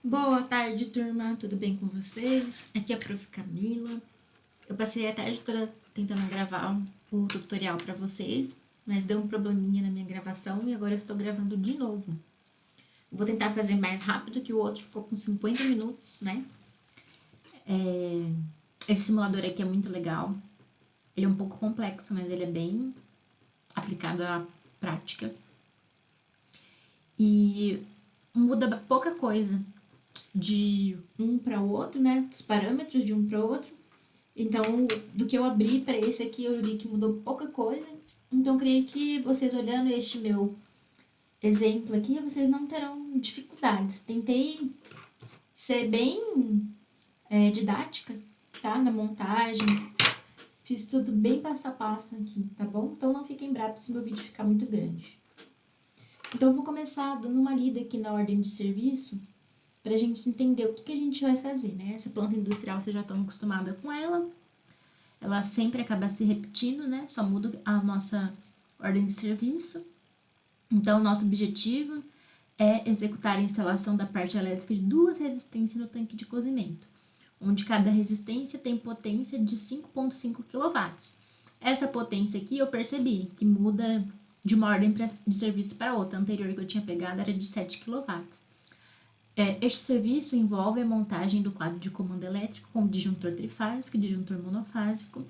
Boa tarde, turma. Tudo bem com vocês? Aqui é a Prof. Camila. Eu passei a tarde toda tentando gravar o tutorial para vocês, mas deu um probleminha na minha gravação e agora eu estou gravando de novo. Vou tentar fazer mais rápido que o outro, ficou com 50 minutos, né? Esse simulador aqui é muito legal. Ele é um pouco complexo, mas ele é bem aplicado à prática. E muda pouca coisa de um para o outro, né? Os parâmetros de um para o outro. Então, do que eu abri para esse aqui, eu vi que mudou pouca coisa. Então, creio que vocês olhando este meu exemplo aqui, vocês não terão dificuldades. Tentei ser bem didática, tá? Na montagem. Fiz tudo bem passo a passo aqui, tá bom? Então, não fiquem bravos se meu vídeo ficar muito grande. Então, eu vou começar dando uma lida aqui na ordem de serviço para a gente entender o que a gente vai fazer, né? Essa planta industrial, vocês já estão acostumados com ela. Ela sempre acaba se repetindo, né? Só muda a nossa ordem de serviço. Então, o nosso objetivo é executar a instalação da parte elétrica de 2 resistências no tanque de cozimento, onde cada resistência tem potência de 5,5 kW. Essa potência aqui eu percebi que muda de uma ordem de serviço para outra. A anterior que eu tinha pegado era de 7 kW. Este serviço envolve a montagem do quadro de comando elétrico com disjuntor trifásico e disjuntor monofásico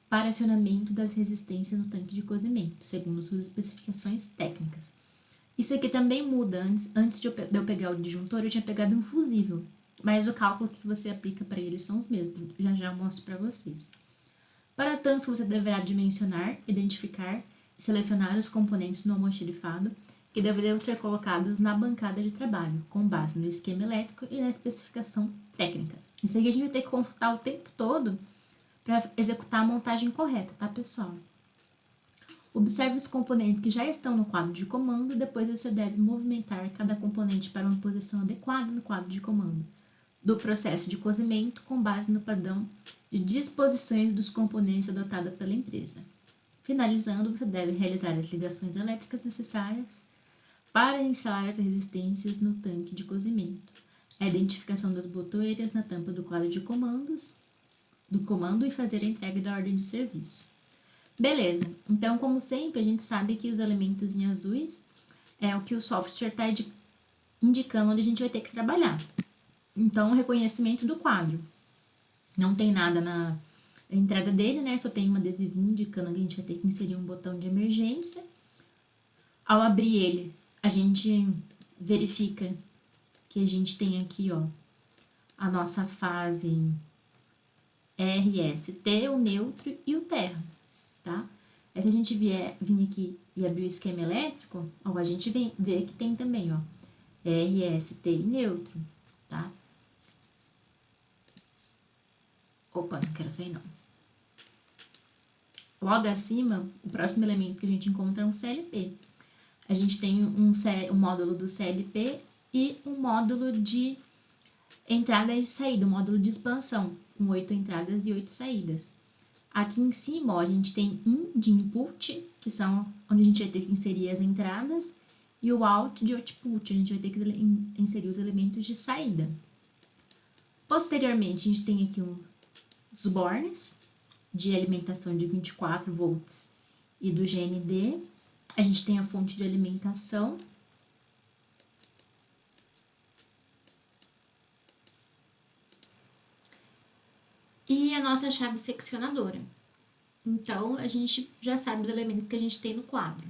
para acionamento das resistências no tanque de cozimento, segundo suas especificações técnicas. Isso aqui também muda. Antes de eu pegar o disjuntor, eu tinha pegado um fusível, mas o cálculo que você aplica para eles são os mesmos. Já eu mostro para vocês. Para tanto, você deverá dimensionar, identificar e selecionar os componentes no almoxarifado que deveriam ser colocados na bancada de trabalho, com base no esquema elétrico e na especificação técnica. Isso aqui a gente vai ter que consultar o tempo todo para executar a montagem correta, tá, pessoal? Observe os componentes que já estão no quadro de comando e depois você deve movimentar cada componente para uma posição adequada no quadro de comando do processo de cozimento com base no padrão de disposições dos componentes adotado pela empresa. Finalizando, você deve realizar as ligações elétricas necessárias para instalar as resistências no tanque de cozimento, a identificação das botoeiras na tampa do quadro de comandos, do comando e fazer a entrega da ordem de serviço. Beleza, então como sempre a gente sabe que os elementos em azuis é o que o software está indicando onde a gente vai ter que trabalhar. Então, o reconhecimento do quadro. Não tem nada na entrada dele, né? Só tem um adesivinho indicando que a gente vai ter que inserir um botão de emergência. Ao abrir ele, a gente verifica que a gente tem aqui, ó, a nossa fase RST, o neutro e o terra, tá? Aí se a gente vir aqui e abrir o esquema elétrico, ó, a gente vê que tem também, ó, RST e neutro, tá? Opa, não quero sair não. Logo acima, o próximo elemento que a gente encontra é um CLP. A gente tem um módulo do CLP e um módulo de entrada e saída, um módulo de expansão, com 8 entradas e 8 saídas. Aqui em cima, ó, a gente tem um de input, que são onde a gente vai ter que inserir as entradas, e o out de output, a gente vai ter que inserir os elementos de saída. Posteriormente, a gente tem aqui os bornes de alimentação de 24 volts e do GND. A gente tem a fonte de alimentação. E a nossa chave seccionadora. Então, a gente já sabe os elementos que a gente tem no quadro.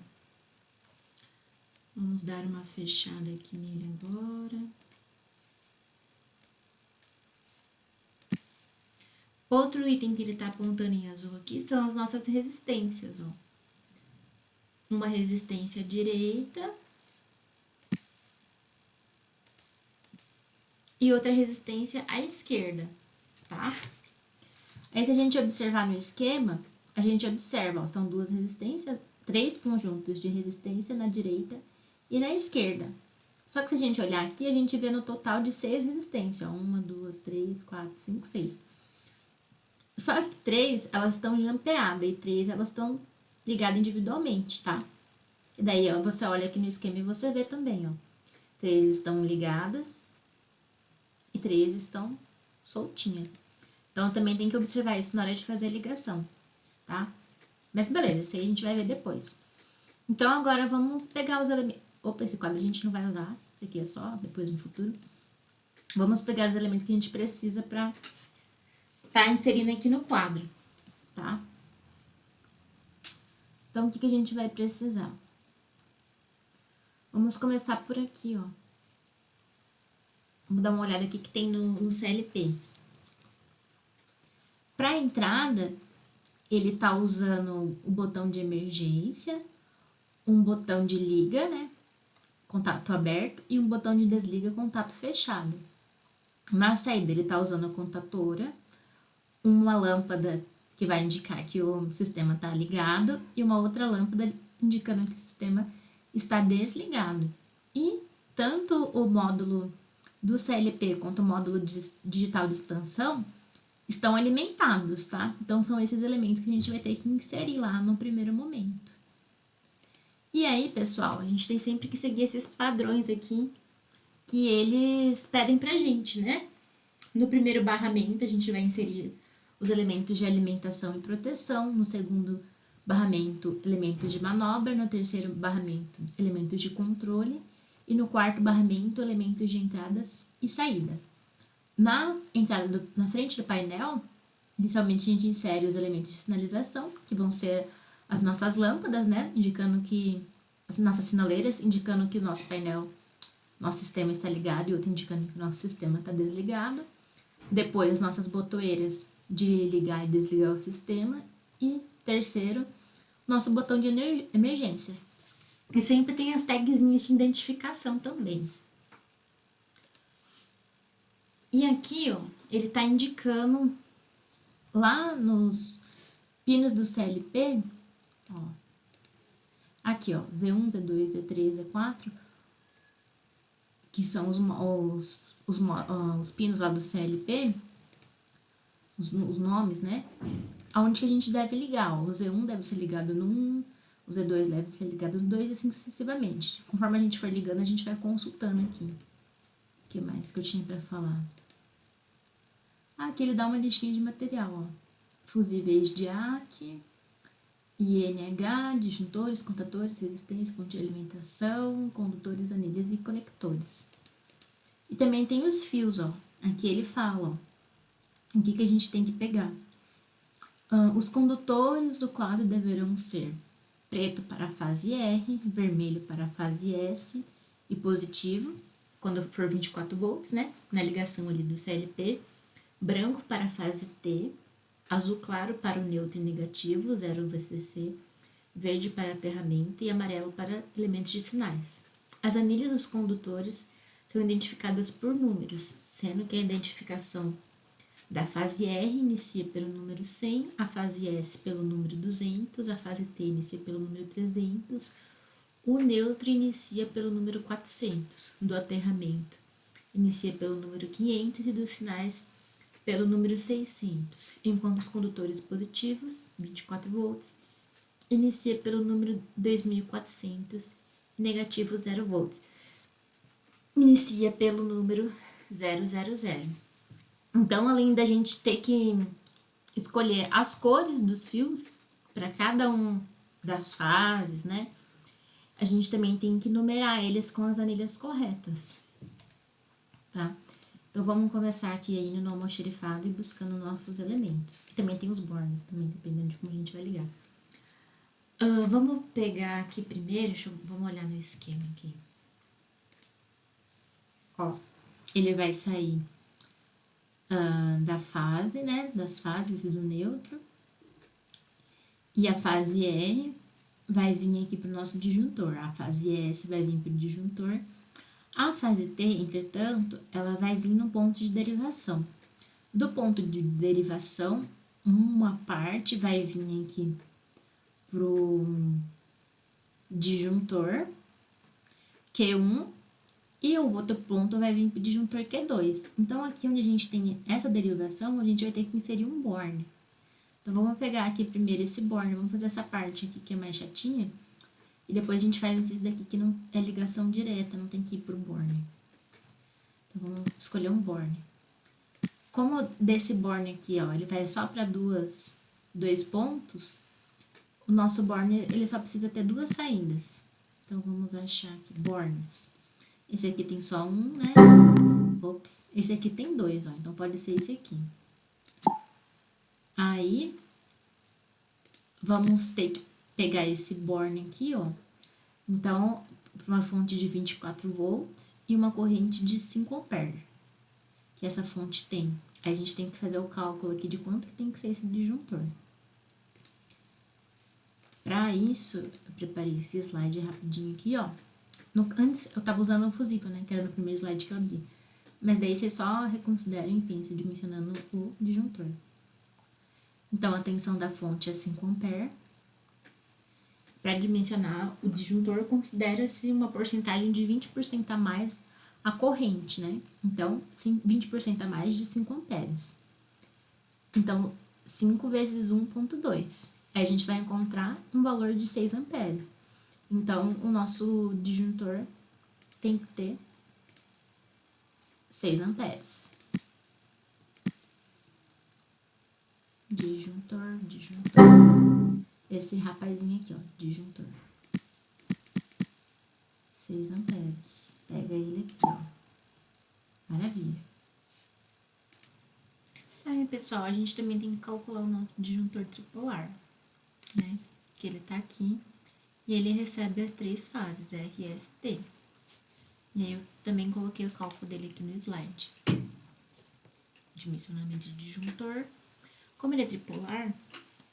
Vamos dar uma fechada aqui nele agora. Outro item que ele está apontando em azul aqui são as nossas resistências, ó. Uma resistência direita e outra resistência à esquerda, tá? Aí, se a gente observar no esquema, a gente observa, ó, são 2 resistências, 3 conjuntos de resistência na direita e na esquerda. Só que se a gente olhar aqui, a gente vê no total de 6 resistências, ó, 1, 2, 3, 4, 5, 6. Só que 3, elas estão jampeadas e 3, elas estão ligadas individualmente, tá? E daí, ó, você olha aqui no esquema e você vê também, ó. 3 estão ligadas e 3 estão soltinhas. Então, também tem que observar isso na hora de fazer a ligação, tá? Mas beleza, isso aí a gente vai ver depois. Então, agora vamos pegar os elementos... Opa, esse quadro a gente não vai usar. Esse aqui é só depois no futuro. Vamos pegar os elementos que a gente precisa para tá inserindo aqui no quadro, tá? Então, o que a gente vai precisar? Vamos começar por aqui, ó. Vamos dar uma olhada aqui que tem no CLP. Para a entrada, ele tá usando o botão de emergência, um botão de liga, né? Contato aberto, e um botão de desliga, contato fechado. Na saída, ele tá usando a contatora, uma lâmpada que vai indicar que o sistema está ligado e uma outra lâmpada indicando que o sistema está desligado. E tanto o módulo do CLP quanto o módulo digital de expansão estão alimentados, tá? Então, são esses elementos que a gente vai ter que inserir lá no primeiro momento. E aí, pessoal, a gente tem sempre que seguir esses padrões aqui que eles pedem pra gente, né? No primeiro barramento, a gente vai inserir os elementos de alimentação e proteção. No segundo barramento, elementos de manobra. No terceiro barramento, elementos de controle. E no quarto barramento, elementos de entradas e saída. Na frente do painel, inicialmente a gente insere os elementos de sinalização, que vão ser as nossas lâmpadas, né? Indicando que as nossas sinaleiras, indicando que o nosso painel, nosso sistema está ligado, e outro indicando que o nosso sistema está desligado. Depois, as nossas botoeiras de ligar e desligar o sistema. E terceiro, nosso botão de emergência. E sempre tem as tagzinhas de identificação também. E aqui, ó, ele está indicando lá nos pinos do CLP, ó, aqui, ó, Z1, Z2, Z3, Z4, que são os pinos lá do CLP, os nomes, né? Aonde que a gente deve ligar, ó. O Z1 deve ser ligado no 1, o Z2 deve ser ligado no 2 e assim sucessivamente. Conforme a gente for ligando, a gente vai consultando aqui. O que mais que eu tinha para falar? Aqui ele dá uma listinha de material, ó. Fusíveis de AQ, INH, disjuntores, contadores, resistência, ponto de alimentação, condutores, anilhas e conectores. E também tem os fios, ó. Aqui ele fala, ó, o que a gente tem que pegar. Os condutores do quadro deverão ser preto para a fase R, vermelho para a fase S e positivo, quando for 24 volts, né? Na ligação ali do CLP. Branco para a fase T, azul claro para o neutro e negativo, 0 VCC, verde para aterramento e amarelo para elementos de sinais. As anilhas dos condutores são identificadas por números, sendo que a identificação da fase R inicia pelo número 100, a fase S pelo número 200, a fase T inicia pelo número 300, o neutro inicia pelo número 400, do aterramento inicia pelo número 500 e dos sinais pelo número 600, enquanto os condutores positivos, 24 volts, inicia pelo número 2400 e negativos 0 volts, inicia pelo número 000. Então, além da gente ter que escolher as cores dos fios para cada um das fases, né? A gente também tem que numerar eles com as anilhas corretas, tá? Então, vamos começar aqui aí no almoxerifado e buscando nossos elementos. Também tem os bornes, também, dependendo de como a gente vai ligar. Vamos pegar aqui primeiro, vamos olhar no esquema aqui. Ó, ele vai sair da fase, né, das fases e do neutro. E a fase R vai vir aqui para o nosso disjuntor. A fase S vai vir para o disjuntor. A fase T, entretanto, ela vai vir no ponto de derivação. Do ponto de derivação, uma parte vai vir aqui pro disjuntor Q1 e o outro ponto vai vir pro disjuntor Q2. Então, aqui onde a gente tem essa derivação, a gente vai ter que inserir um borne. Então, vamos pegar aqui primeiro esse borne, vamos fazer essa parte aqui que é mais chatinha. E depois a gente faz esse daqui que não é ligação direta, não tem que ir pro borne. Então, vamos escolher um borne. como desse borne aqui, ó, ele vai só para dois pontos, o nosso borne, ele só precisa ter duas saídas. Então, vamos achar aqui, bornes. Esse aqui tem só um, né? Ops. Esse aqui tem dois, ó. Então, pode ser esse aqui. Aí, vamos ter que pegar esse borne aqui, ó. Então, uma fonte de 24 volts e uma corrente de 5 amperes. Que essa fonte tem. Aí, a gente tem que fazer o cálculo aqui de quanto que tem que ser esse disjuntor. Para isso, eu preparei esse slide rapidinho aqui, ó. Antes, eu tava usando o fusível, né? Que era no primeiro slide que eu abri. Mas daí, vocês só reconsideram e pensem dimensionando o disjuntor. Então, a tensão da fonte é 5 amperes. Para dimensionar o disjuntor, considera-se uma porcentagem de 20% a mais a corrente, né? Então, 20% a mais de 5 amperes. Então, 5 vezes 1,2. Aí a gente vai encontrar um valor de 6 amperes. Então, o nosso disjuntor tem que ter 6 amperes. Disjuntor. Esse rapazinho aqui, ó, disjuntor. 6 amperes. Pega ele aqui, ó. Maravilha. Aí, pessoal, a gente também tem que calcular o nosso disjuntor tripolar, né? Que ele tá aqui. E ele recebe as 3 fases, R, S, T. E aí, eu também coloquei o cálculo dele aqui no slide. Dimensionamento de disjuntor. Como ele é tripolar,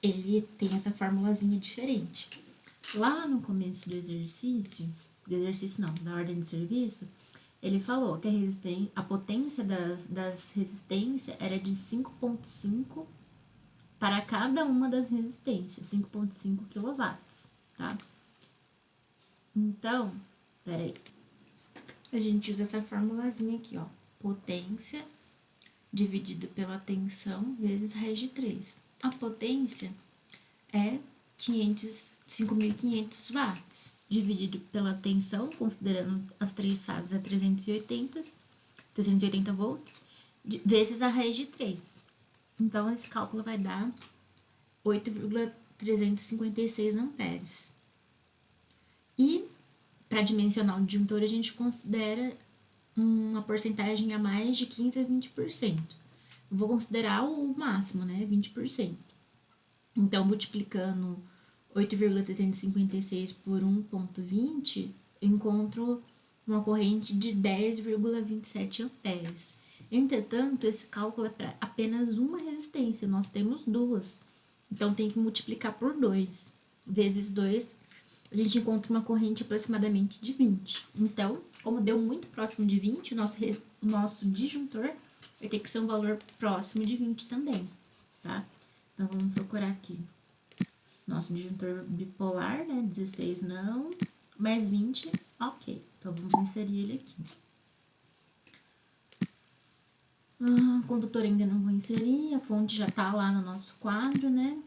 ele tem essa formulazinha diferente. Lá no começo do exercício não, da ordem de serviço, ele falou que a potência das resistências era de 5,5 para cada uma das resistências, 5,5 kW, tá? Então, peraí, a gente usa essa formulazinha aqui, ó, potência dividido pela tensão vezes raiz de 3. A potência é 5.500 watts, dividido pela tensão, considerando as 3 fases, é 380 volts, vezes a raiz de 3. Então, esse cálculo vai dar 8,356 amperes. E, para dimensionar o disjuntor, a gente considera uma porcentagem a mais de 15 a 20%. Eu vou considerar o máximo, né? 20%. Então, multiplicando 8,356 por 1,20, eu encontro uma corrente de 10,27 amperes. Entretanto, esse cálculo é para apenas uma resistência, nós temos duas. Então, tem que multiplicar por 2. Vezes 2, a gente encontra uma corrente aproximadamente de 20. Então, como deu muito próximo de 20, o nosso disjuntor vai ter que ser um valor próximo de 20 também, tá? Então, vamos procurar aqui. Nosso disjuntor bipolar, né? 16 não, mais 20, ok. Então, vamos inserir ele aqui. Condutor ainda não vou inserir, a fonte já tá lá no nosso quadro, né?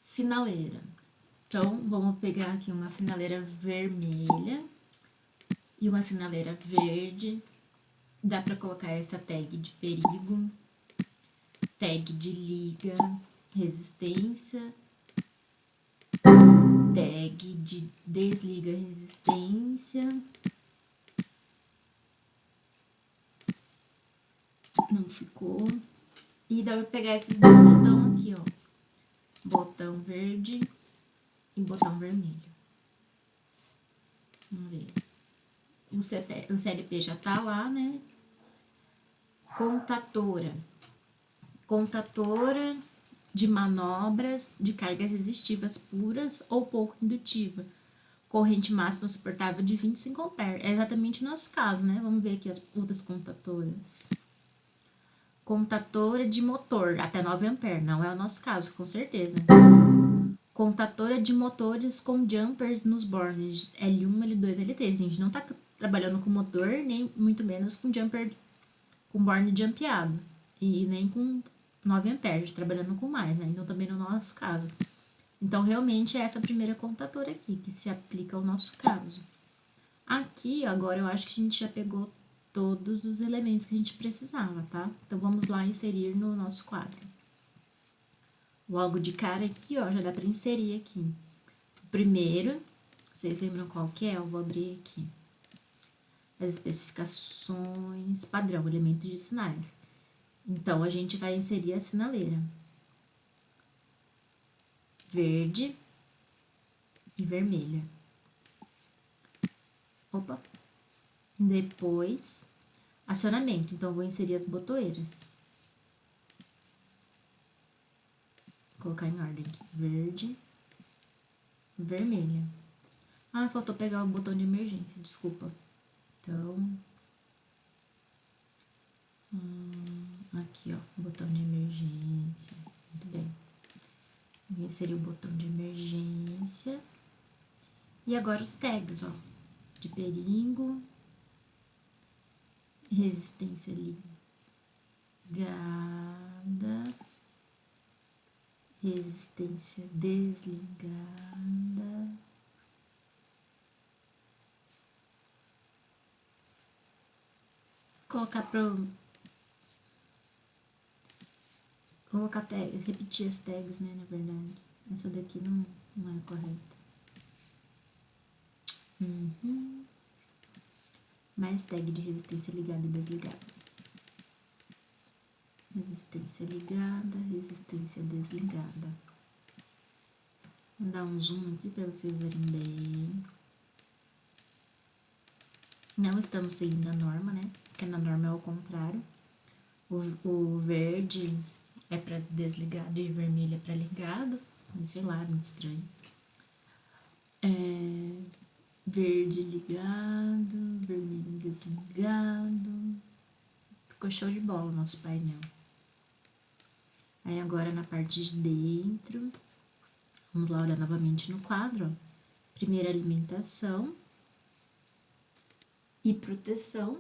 Sinaleira. Então, vamos pegar aqui uma sinaleira vermelha e uma sinaleira verde. Dá para colocar essa tag de perigo, tag de liga, resistência, tag de desliga resistência. Não ficou. E dá para pegar esses dois botões aqui, ó. Botão verde e botão vermelho. Vamos ver. O CLP já tá lá, né? Contatora. Contatora de manobras de cargas resistivas puras ou pouco indutiva. Corrente máxima suportável de 25 amperes. É exatamente o nosso caso, né? Vamos ver aqui as outras contatoras. Contatora de motor, até 9 amperes. Não é o nosso caso, com certeza. Contatora de motores com jumpers nos bornes L1, L2, L3. A gente não tá trabalhando com motor, nem muito menos com jumper, com borne jumpeado. E nem com 9 amperes, trabalhando com mais, né? Então, também no nosso caso. Então, realmente, é essa primeira contatora aqui, que se aplica ao nosso caso. Aqui, agora, eu acho que a gente já pegou todos os elementos que a gente precisava, tá? Então, vamos lá inserir no nosso quadro. Logo de cara aqui, ó, já dá para inserir aqui. O primeiro, vocês lembram qual que é? Eu vou abrir aqui. As especificações padrão, elementos de sinais. Então, a gente vai inserir a sinaleira. Verde e vermelha. Opa! Depois, acionamento. Então, vou inserir as botoeiras. Vou colocar em ordem aqui. Verde, vermelha. Ah, faltou pegar o botão de emergência, desculpa. Então, aqui, ó, botão de emergência. Muito bem. Vou inserir o botão de emergência. E agora os tags, ó. De perigo. Resistência ligada. Resistência desligada. Colocar tags, repetir as tags, né, na verdade. Essa daqui não é correta. Mais tag de resistência ligada e desligada. Resistência ligada, resistência desligada. Vou dar um zoom aqui para vocês verem bem. Não estamos seguindo a norma, né? Porque na norma é ao contrário. O verde é para desligado e o vermelho é para ligado. Sei lá, muito estranho. Verde ligado, vermelho desligado. Ficou show de bola o nosso painel. Aí agora na parte de dentro, vamos lá olhar novamente no quadro, ó. Primeira alimentação e proteção.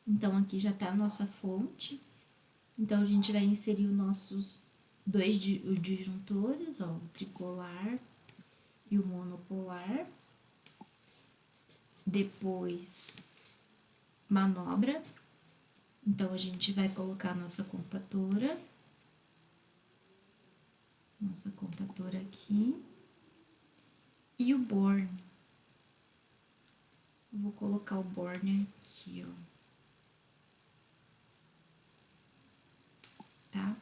Então aqui já tá a nossa fonte. Então a gente vai inserir os nossos dois disjuntores, ó, o tripolar e o monopolar. Depois, manobra. Então, a gente vai colocar a nossa contatora. Nossa contatora aqui. E o borne. Eu vou colocar o borne aqui, ó. Tá?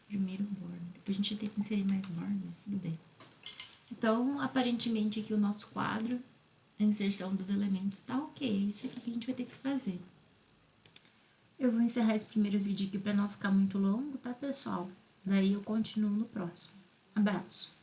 Primeiro borne. Depois a gente vai ter que inserir mais borne, mas tudo bem. Então, aparentemente aqui o nosso quadro, a inserção dos elementos tá ok. É isso aqui que a gente vai ter que fazer. Eu vou encerrar esse primeiro vídeo aqui para não ficar muito longo, tá, pessoal? Daí eu continuo no próximo. Abraço!